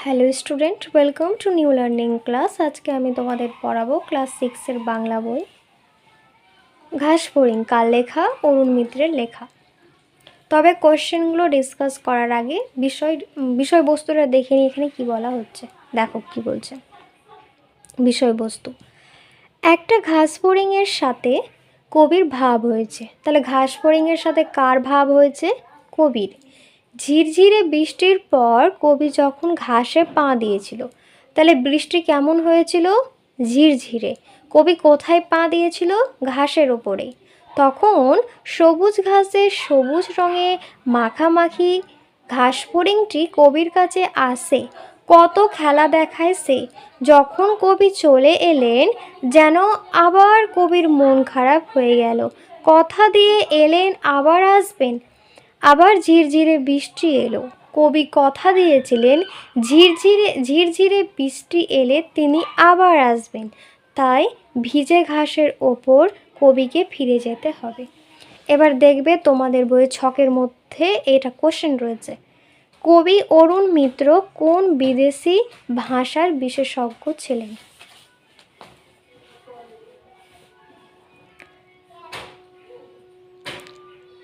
Hello student, welcome to new learning class. আজকে আমি তোমাদের পড়াবো ক্লাস 6-এর বাংলা বই ঘাস ফড়িং। কার লেখা? অরুণ মিত্রের লেখা। তবে কোশ্চেনগুলো ডিসকাস করার আগে বিষয়বস্তুটা দেখে নিই এখানে কী বলা হচ্ছে। দেখো কি বলছে বিষয়বস্তু। একটা ঘাস ফড়িংয়ের সাথে কবির ভাব হয়েছে। তাহলে ঘাস ফড়িংয়ের সাথে কার ভাব হয়েছে? কবির। ঝিরঝিরে বৃষ্টির পর কবি যখন ঘাসে পা দিয়েছিল, তাহলে বৃষ্টি কেমন হয়েছিল? ঝিরঝিরে। কবি কোথায় পা দিয়েছিল? ঘাসের ওপরে। তখন সবুজ ঘাসের সবুজ রঙে মাখামাখি ঘাস ফড়িংটি কবির কাছে আসে। কত খেলা দেখায় সে। যখন কবি চলে এলেন যেন আবার কবির মন খারাপ হয়ে গেল। কথা দিয়ে এলেন আবার আসবেন। আবার ঝিরঝিরে বৃষ্টি এলো। কবি কথা দিয়েছিলেন ঝিরঝিরে বৃষ্টি এলে তিনি আবার আসবেন। তাই ভিজে ঘাসের ওপর কবিকে ফিরে যেতে হবে। এবার দেখবে তোমাদের বইয়ে ছকের মধ্যে এটা কোশ্চেন রয়েছে। কবি অরুণ মিত্র কোন বিদেশি ভাষার বিশেষজ্ঞ ছিলেন?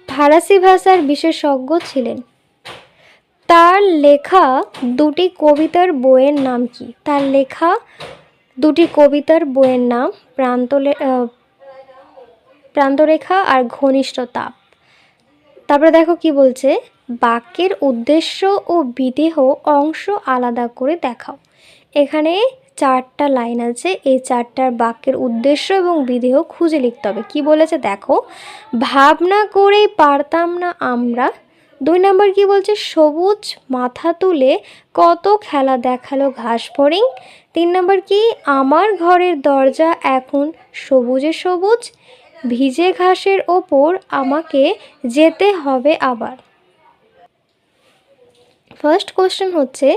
ফারাসি ভাষার বিশেষজ্ঞ ছিলেন। তার লেখা দুটি কবিতার বইয়ের নাম কি? তার লেখা দুটি কবিতার বইয়ের নাম প্রান্তরেখা আর ঘনিষ্ঠ তাপ। তারপরে দেখো কি বলছে, বাক্যের উদ্দেশ্য ও বিদেহ অংশ আলাদা করে দেখাও। এখানে 4টা লাইন আছে, এই 4টার বাক্যের উদ্দেশ্য এবং বিদেহ খুঁজে লিখতে হবে। কি বলেছে দেখো, ভাবনা করেই পারতাম না আমরা। 2 নম্বর কি বলছে, সবুজ মাথা তুলে কত খেলা দেখালো ঘাস ফড়িং। 3 নম্বর কি, আমার ঘরের দরজা এখন সবুজে সবুজ। ভিজে ঘাসের ওপর আমাকে যেতে হবে আবার। ফার্স্ট কোশ্চেন হচ্ছে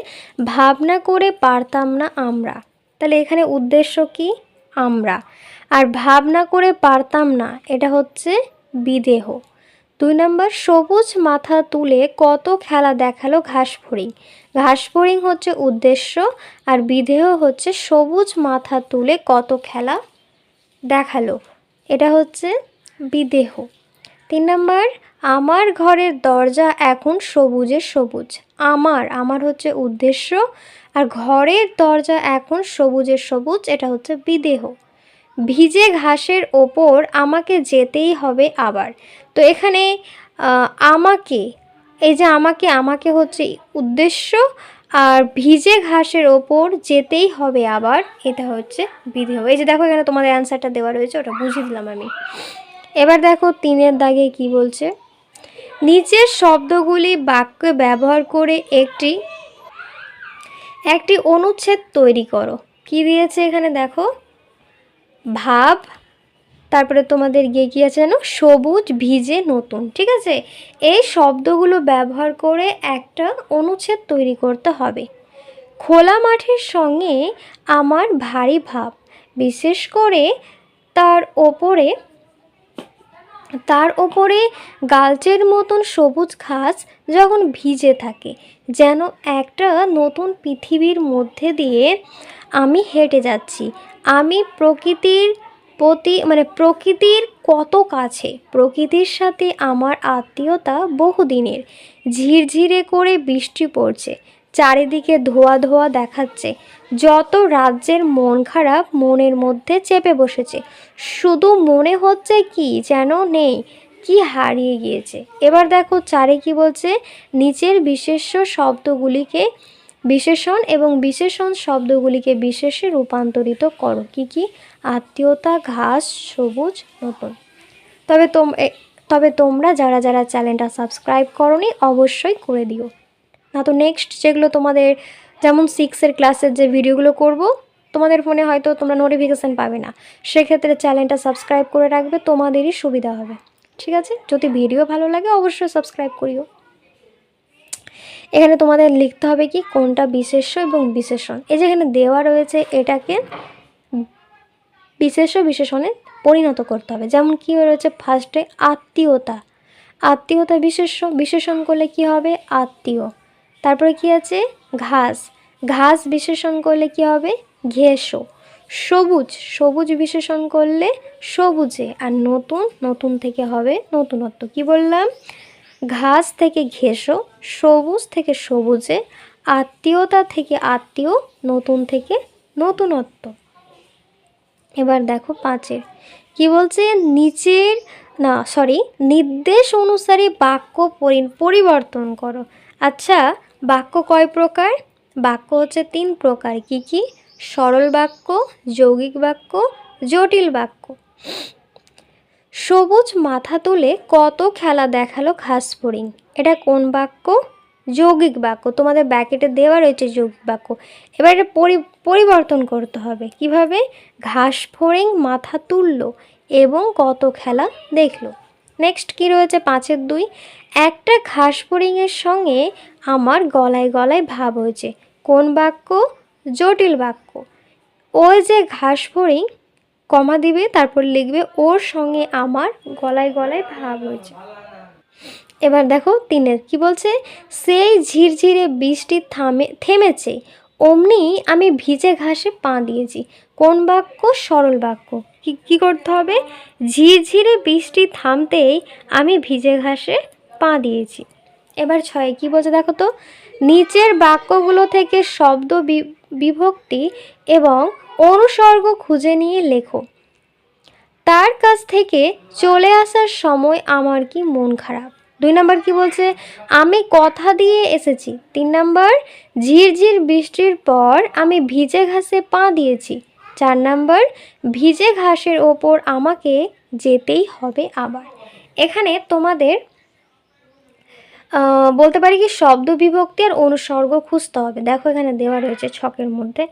ভাবনা করে পারতাম না আমরা। তাহলে এখানে উদ্দেশ্য কি? আমরা। আর ভাবনা করে পারতাম না, এটা হচ্ছে বিদেহ। 2 নম্বর, সবুজ মাথা তুলে কত খেলা দেখালো ঘাস ফড়িং। ঘাস ফড়িং হচ্ছে উদ্দেশ্য আর বিদেহ হচ্ছে সবুজ মাথা তুলে কত খেলা দেখালো, এটা হচ্ছে বিদেহ। 3 নম্বর, আমার ঘরের দরজা এখন সবুজে সবুজ। আমার হচ্ছে উদ্দেশ্য আর ঘরের দরজা এখন সবুজে সবুজ, এটা হচ্ছে বিদেহ। ভিজে ঘাসের ওপর আমাকে যেতেই হবে আবার। তো এখানে আমাকে, এই যে আমাকে হচ্ছে উদ্দেশ্য আর ভিজে ঘাসের ওপর যেতেই হবে আবার, এটা হচ্ছে বিদেহ। এই যে দেখো এখানে তোমাদের অ্যান্সারটা দেওয়া রয়েছে, ওটা বুঝিয়ে দিলাম আমি। এবার দেখো 3-এর দাগে কি বলছে, নিচের শব্দগুলি বাক্যে ব্যবহার করে একটি অনুচ্ছেদ তৈরি করো। কি দিয়েছে এখানে দেখো, ভাব, তারপরে তোমাদের কি আছে জানো, সবুজ, ভিজে, নতুন। ঠিক আছে, এই শব্দগুলো ব্যবহার করে একটা অনুচ্ছেদ তৈরি করতে হবে। খোলা মাঠের সঙ্গে আমার ভারী ভাব, বিশেষ করে তার ওপরে গালচের মতন সবুজ ঘাস যখন ভিজে থাকে, যেন একটা নতুন পৃথিবীর মধ্যে দিয়ে আমি হেঁটে যাচ্ছি। আমি প্রকৃতির কত কাছে, প্রকৃতির সাথে আমার আত্মীয়তা বহুদিনের। ঝিরঝিরে করে বৃষ্টি পড়ছে, চারিদিকে ধোয়া ধোয়া দেখাচ্ছে। যত রাজ্যের মন খারাপ মনের মধ্যে চেপে বসেছে, শুধু মনে হচ্ছে কি যেন নেই, কি হারিয়ে গিয়েছে। এবার দেখো 4-এ কি বলছে, নিচের বিশেষণ এবং বিশেষণ শব্দগুলিকে বিশেষে রূপান্তরিত করো। কি? আত্মীয়তা, ঘাস, সবুজ, নতুন। তবে তোমরা যারা যারা চ্যানেলটা সাবস্ক্রাইব করোনি অবশ্যই করে দিও, না তো নেক্সট যেগুলো তোমাদের যেমন 6-এর ক্লাসের যে ভিডিওগুলো করব তোমাদের ফোনে হয়তো তোমরা নোটিফিকেশান পাবে না, সেক্ষেত্রে চ্যানেলটা সাবস্ক্রাইব করে রাখবে, তোমাদেরই সুবিধা হবে। ঠিক আছে, যদি ভিডিও ভালো লাগে অবশ্যই সাবস্ক্রাইব করিও। এখানে তোমাদের লিখতে হবে কি, কোনটা বিশেষ্য এবং বিশেষণ। এই যে এখানে দেওয়া রয়েছে, এটাকে বিশেষ্য বিশেষণে পরিণত করতে হবে। যেমন কি রয়েছে ফার্স্টে, আত্মীয়তা বিশেষ্য, বিশেষণ করলে কি হবে, আত্মীয়। তারপরে কি আছে, ঘাস, ঘাস বিশেষণ করলে কি হবে? ঘেঁষো। সবুজ, সবুজ বিশেষণ করলে সবুজে। আর নতুন, নতুন থেকে হবে নতুনত্ব। কি বললাম? ঘাস থেকে ঘেঁষো, সবুজ থেকে সবুজে, আত্মীয়তা থেকে আত্মীয়, নতুন থেকে নতুনত্ব। এবার দেখো 5 কি বলছে? নির্দেশ অনুসারে বাক্য পরিবর্তন করো। আচ্ছা, বাক্য কয় প্রকার? বাক্য হচ্ছে 3 প্রকার। কি কি? সরল বাক্য, যৌগিক বাক্য, জটিল বাক্য। সবুজ মাথা তুলে কত খেলা দেখালো ঘাস ফড়িং। এটা কোন বাক্য? যৌগিক বাক্য। তোমাদের ব্র্যাকেটে দেওয়া রয়েছে যৌগিক বাক্য। এবার এটা পরিবর্তন করতে হবে। কিভাবে? ঘাস ফড়িং মাথা তুললো এবং কত খেলা দেখলো। নেক্সট কি রয়েছে 5-2? একটা ঘাস ফড়িংয়ের সঙ্গে আমার গলায় গলায় ভাব হয়েছে। কোন বাক্য? জটিল বাক্য। ওই যে ঘাস ফড়িং, কমা দিবে, তারপর লিখবে ওর সঙ্গে আমার গলায় গলায় ভাব হয়েছে। এবার দেখো 3 কি বলছে? সেই ঝিরঝিরে বৃষ্টি থেমেছে, অমনি আমি ভিজে ঘাসে পা দিয়েছি। কোন বাক্য? সরল বাক্য। কি করতে হবে? ঝিরঝিরে বৃষ্টি থামতেই আমি ভিজে ঘাসে পা দিয়েছি। এবার 6 কি বলছে দেখো তো? নিচের বাক্যগুলো থেকে শব্দ বিভক্তি এবং অনুসর্গ খুঁজে নিয়ে লেখো। তার কাছ থেকে চলে আসার সময় আমার কি মন খারাপ। 2 নম্বর কি বলছে? আমি কথা দিয়ে এসেছি। 3 নম্বর, ঝিরঝির বৃষ্টির পর আমি ভিজে ঘাসে পা দিয়েছি। 4 নম্বর, ভিজে ঘাসের ওপর আমাকে যেতেই হবে আবার। এখানে তোমাদের বলতে পারি কি শব্দ বিভক্তি আর অনুসর্গ খুঁজতে হবে। দেখো এখানে দেওয়া রয়েছে ছকের মধ্যে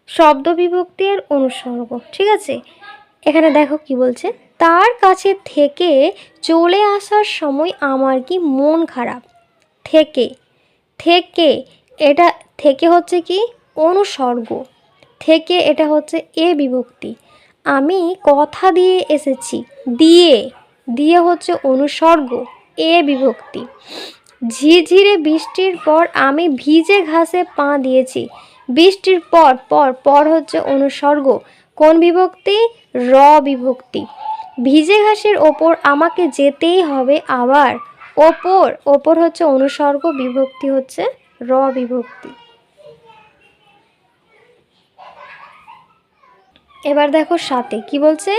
শব্দ বিভক্তি আর অনুসর্গ। ঠিক আছে, এখানে দেখো কি বলছে? তার কাছে থেকে চলে আসার সময় আমার কি মন খারাপ। থেকে, থেকে এটা থেকে হচ্ছে কি? অনুসর্গ। থেকে এটা হচ্ছে এ বিভক্তি। আমি কথা দিয়ে এসেছি। দিয়ে, দিয়ে হচ্ছে অনুসর্গ, এ বিভক্তি। ঝিরঝিরে বৃষ্টির পর আমি ভিজে ঘাসে পা দিয়েছি। বৃষ্টির পর, পর পর হচ্ছে অনুসর্গ। কোন বিভক্তি? র বিভক্তি। ভিজে ঘাসের ওপর আমাকে যেতেই হবে আবার। ওপর, ওপর হচ্ছে অনুসর্গ, বিভক্তি হচ্ছে র বিভক্তি। এবার দেখো 7 কি বলছে?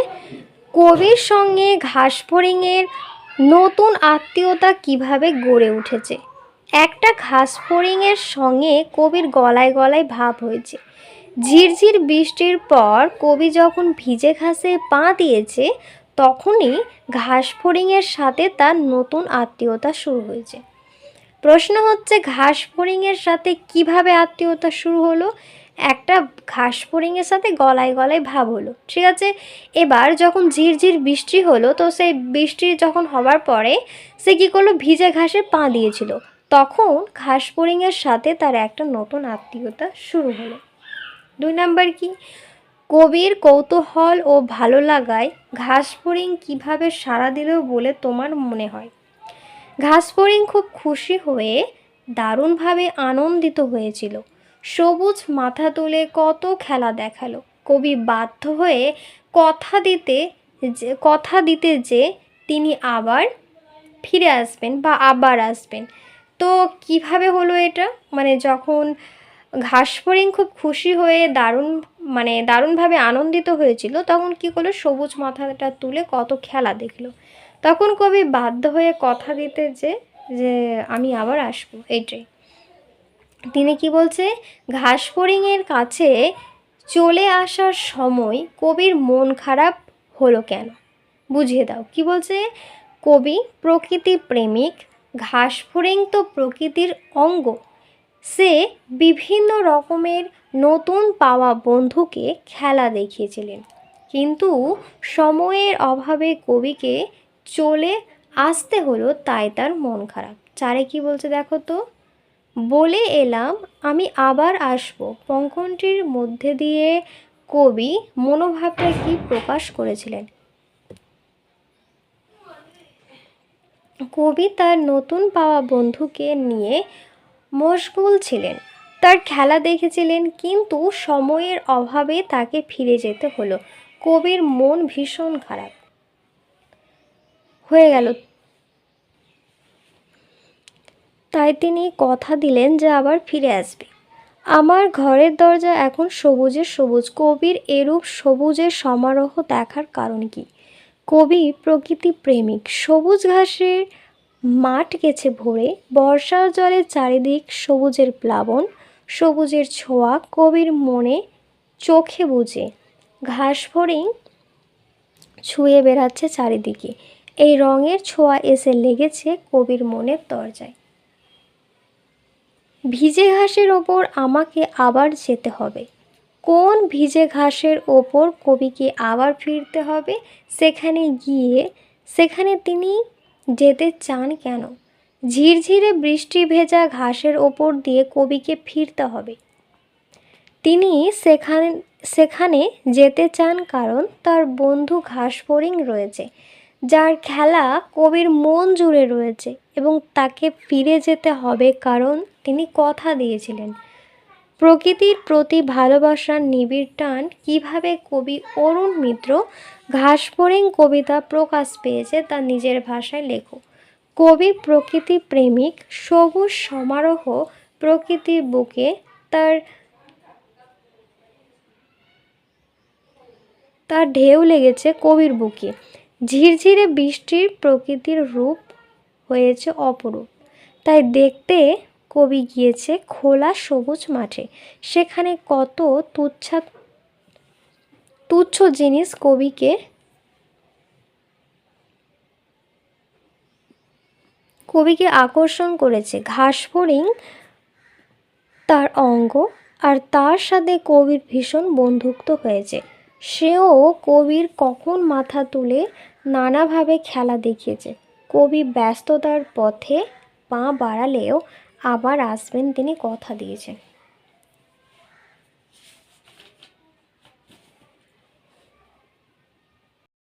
কবির সঙ্গে ঘাস ফড়িংয়ের নতুন আত্মীয়তা কিভাবে গড়ে উঠেছে। একটা ঘাস ফড়িংয়ের সঙ্গে কবির গলায় গলায় ভাব হয়েছে। ঝিরঝির বৃষ্টির পর কবি যখন ভিজে ঘাসে পা দিয়েছে, তখনই ঘাস ফড়িংয়ের সাথে তার নতুন আত্মীয়তা শুরু হয়েছে। প্রশ্ন হচ্ছে ঘাস ফড়িংয়ের সাথে কিভাবে আত্মীয়তা শুরু হলো? একটা ঘাস ফড়িংয়ের সাথে গলায় গলায় ভাব হলো। ঠিক আছে, এবার যখন ঝিরঝির বৃষ্টি হলো, তো সেই বৃষ্টি যখন হবার পরে সে কী করলো? ভিজে ঘাসে পা দিয়েছিল। তখন ঘাস ফড়িংয়ের সাথে তার একটা নতুন আত্মীয়তা শুরু হলো। 2 নম্বর কি? কবির কৌতূহল ও ভালো লাগায় ঘাস ফড়িং কীভাবে সাড়া দিল বলে তোমার মনে হয়? ঘাস ফড়িং খুব খুশি হয়ে দারুণভাবে আনন্দিত হয়েছিল। সবুজ মাথা তুলে কত খেলা দেখালো। কবি বাধ্য হয়ে কথা দিতে যে তিনি আবার ফিরে আসবেন বা আবার আসবেন। তো কিভাবে হলো এটা? মানে যখন ঘাস ফড়িং খুব খুশি হয়ে দারুণভাবে আনন্দিত হয়েছিল, তখন কি করলো? সবুজ মাথাটা তুলে কত খেলা দেখলো। তখন কবি বাধ্য হয়ে কথা দিতে যে আমি আবার আসবো। এইটাই তিনি কি বলছে? ঘাস ফড়িংয়ের কাছে চলে আসার সময় কবির মন খারাপ হলো কেন? বুঝিয়ে দাও। কি বলছে? কবি প্রকৃতি প্রেমিক, ঘাস ফড়িং তো প্রকৃতির অঙ্গ। সে বিভিন্ন রকমের নতুন পাওয়া বন্ধুকে খেলা দেখিয়েছিলেন, কিন্তু সময়ের অভাবে কবিকে চলে আসতে হলো, তাই তার মন খারাপ। 4 কি বলছে দেখো তো? বলে এলাম আমি আবার আসবো পঙ্খটির মধ্যে দিয়ে কবি মনোভাবটা কি প্রকাশ করেছিলেন? কবি তার নতুন পাওয়া বন্ধুকে নিয়ে মশগুল ছিলেন। তার খেলা দেখেছিলেন, কিন্তু সময়ের অভাবে তাকে ফিরে যেতে হলো। কবির মন ভীষণ খারাপ হয়ে গেল, তাই তিনি কথা দিলেন যে আবার ফিরে আসবে। আমার ঘরের দরজা এখন সবুজে সবুজ। কবির এরূপ সবুজের সমারোহ দেখার কারণ কি? কবি প্রকৃতি প্রেমিক। সবুজ ঘাসের মাঠ গেছে ভরে, বর্ষার জলে চারিদিক সবুজের প্লাবন, সবুজের ছোঁয়া কবির মনে চোখে বুঝে। ঘাস ফড়িং ছুঁয়ে বেড়াচ্ছে চারিদিকে, এই রঙের ছোঁয়া এসে লেগেছে কবির মনের দরজায়। ভিজে ঘাসের ওপর আমাকে আবার যেতে হবে। কোন ভিজে ঘাসের ওপর কবিকে আবার ফিরতে হবে? সেখানে তিনি যেতে চান কেন? ঝিরঝিরে বৃষ্টি ভেজা ঘাসের ওপর দিয়ে কবিকে ফিরতে হবে। তিনি সেখানে যেতে চান কারণ তার বন্ধু ঘাসফড়িং রয়েছে, যার খেলা কবির মন জুড়ে রয়েছে, এবং তাকে ফিরে যেতে হবে কারণ তিনি কথা দিয়েছিলেন। প্রকৃতির প্রতি ভালোবাসার নিবিড় টান কীভাবে কবি অরুণ মিত্র ঘাসফড়িং কবিতা প্রকাশ পেয়েছে তা নিজের ভাষায় লেখো। কবি প্রকৃতি প্রেমিক, সবুজ সমারোহ প্রকৃতির বুকে তার ঢেউ লেগেছে কবির বুকে। ঝিরঝিরে বৃষ্টির প্রকৃতির রূপ হয়েছে অপরূপ, তাই দেখতে কবি গিয়েছে খোলা সবুজ মাঠে। সেখানে কত তুচ্ছ জিনিস কবিকে আকর্ষণ করেছে। ঘাসফড়িং তার অঙ্গ, আর তার সাথে কবির ভীষণ বন্ধুত্ব হয়েছে। সেও কবির কখন মাথা তুলে নানাভাবে খেলা দেখিয়েছে। কবি ব্যস্ততার পথে পা বাড়ালেও আবার আসবেন তিনি কথা দিয়েছেন।